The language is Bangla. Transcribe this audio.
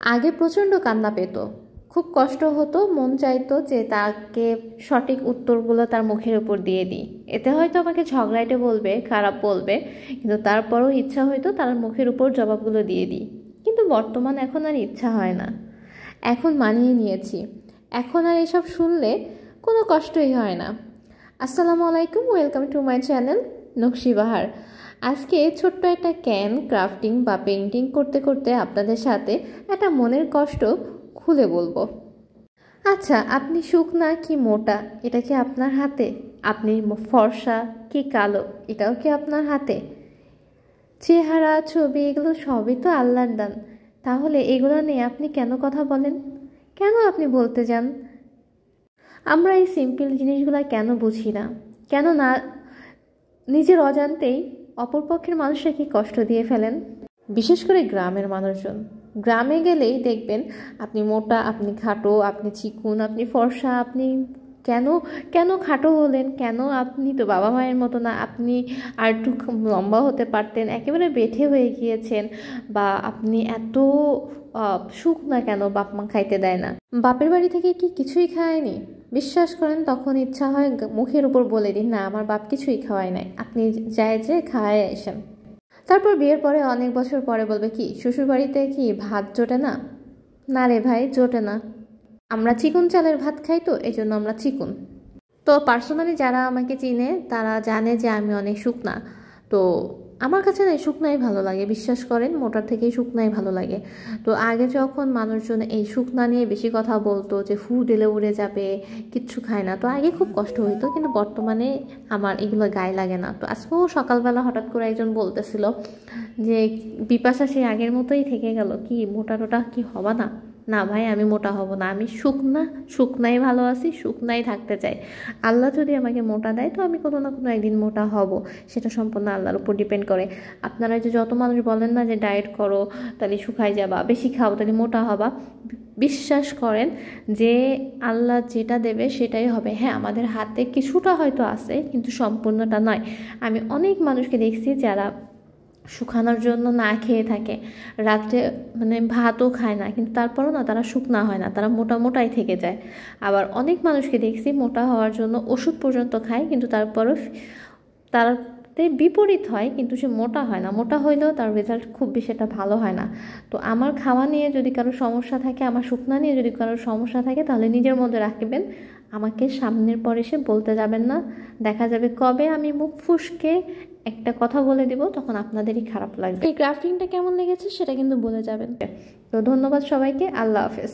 আগে প্রচণ্ড কান্না পেত, খুব কষ্ট হতো, মন চাইতো যে তাকে সঠিক উত্তরগুলো তার মুখের উপর দিয়ে দিই। এতে হয়তো আমাকে ঝগড়াইটে বলবে, খারাপ বলবে, কিন্তু তারপরও ইচ্ছা হয়তো তার মুখের উপর জবাবগুলো দিয়ে দিই। কিন্তু বর্তমান এখন আর ইচ্ছা হয় না। এখন মানিয়ে নিয়েছি। এখন আর এসব শুনলে কোনো কষ্টই হয় না। আসসালামু আলাইকুম, ওয়েলকাম টু মাই চ্যানেল নকশিবাহার। আজকে ছোট্ট একটা ক্রাফটিং বা পেইন্টিং করতে করতে আপনাদের সাথে একটা মনের কষ্ট খুলে বলবো। আচ্ছা, আপনি শুকনা কি মোটা এটা কি আপনার হাতে? আপনি ফর্সা কি কালো এটাও কি আপনার হাতে? চেহারা, ছবি এগুলো সবই তো আল্লাহর দান। তাহলে এগুলো নিয়ে আপনি কেন কথা বলেন? কেন আপনি বলতে যান? আমরা এই সিম্পল জিনিসগুলো কেন বুঝি না? কেন না নিজের অজান্তেই অপরপক্ষের মানুষরা কি কষ্ট দিয়ে ফেলেন? বিশেষ করে গ্রামের মানুষজন। গ্রামে গেলেই দেখবেন আপনি মোটা, আপনি খাটো, আপনি চিকুন, আপনি ফর্সা, আপনি কেন কেন খাটো হলেন, কেন আপনি তো বাবা মায়ের মতো না, আপনি আর একটু লম্বা হতে পারতেন, একেবারে বেঁঠে হয়ে গিয়েছেন, বা আপনি এত সুখ না কেন, বাপ মা খাইতে দেয় না? বাপের বাড়ি থেকে কি কিছুই খায়নি? বিশ্বাস করেন তখন ইচ্ছা হয় মুখের উপর বলে দিন, না আমার বাপ কিছুই খাওয়ায় নাই, আপনি যায় যে খাওয়ায় আসেন। তারপর বিয়ের পরে অনেক বছর পরে বলবে কি শ্বশুরবাড়িতে কি ভাত জোটে না? না রে ভাই, জোটে না। আমরা চিকুন চালের ভাত খাই, তো এই জন্য আমরা চিকুন। তো পার্সোনালি যারা আমাকে চিনে তারা জানে যে আমি অনেক শুকনা। তো আমার কাছে না শুকনাই ভালো লাগে, বিশ্বাস করেন, মোটার থেকেই শুকনাই ভালো লাগে। তো আগে যখন মানুষজন এই শুকনা নিয়ে বেশি কথা বলতো যে ফু দিলে উড়ে যাবে, কিচ্ছু খায় না, তো আগে খুব কষ্ট হইতো, কিন্তু বর্তমানে আমার এগুলো গায়ে লাগে না। তো আজকেও সকালবেলা হঠাৎ করে একজন বলতেছিল যে বিপাশা সে আগের মতোই থেকে গেল, কি মোটা টোটা কি হবা না? না ভাই, আমি মোটা হব না, আমি শুকনাই ভালো আছি, শুকনাই থাকতে চাই। আল্লাহ যদি আমাকে মোটা দেয় তো আমি কোনো না কোনো একদিন মোটা হব, সেটা সম্পূর্ণ আল্লাহর উপর ডিপেন্ড করে। আপনারা যে যত মানুষ বলেন না যে ডায়েট করো তাহলে শুকাই যাবা, বেশি খাও তাহলে মোটা হবা, বিশ্বাস করেন যে আল্লাহ যেটা দেবে সেটাই হবে। হ্যাঁ, আমাদের হাতে কিছুটা হয়তো আছে, কিন্তু সম্পূর্ণটা নয়। আমি অনেক মানুষকে দেখছি যারা শুকানোর জন্য না খেয়ে থাকে, রাত্রে মানে ভাতও খায় না, কিন্তু তারপরও না তারা শুকনা হয় না, তারা মোটাই থেকে যায়। আবার অনেক মানুষকে দেখছি মোটা হওয়ার জন্য ওষুধ পর্যন্ত খায়, কিন্তু তারপরও তাতে বিপরীত হয়, কিন্তু সে মোটা হয় না। মোটা হইলেও তার রেজাল্ট খুব বেশি একটা ভালো হয় না। তো আমার খাওয়া নিয়ে যদি কারো সমস্যা থাকে, আমার শুকনা নিয়ে যদি কারোর সমস্যা থাকে, তাহলে নিজের মধ্যে রাখবেন, আমাকে সামনের পর এসে বলতে যাবেন না। দেখা যাবে কবে আমি মুখ ফুসকে একটা কথা বলে দিব, তখন আপনাদেরই খারাপ লাগবে। এই ক্রাফটিংটা কেমন লেগেছে সেটা কিন্তু বলে যাবেন। তো ধন্যবাদ সবাইকে, আল্লাহ হাফেজ।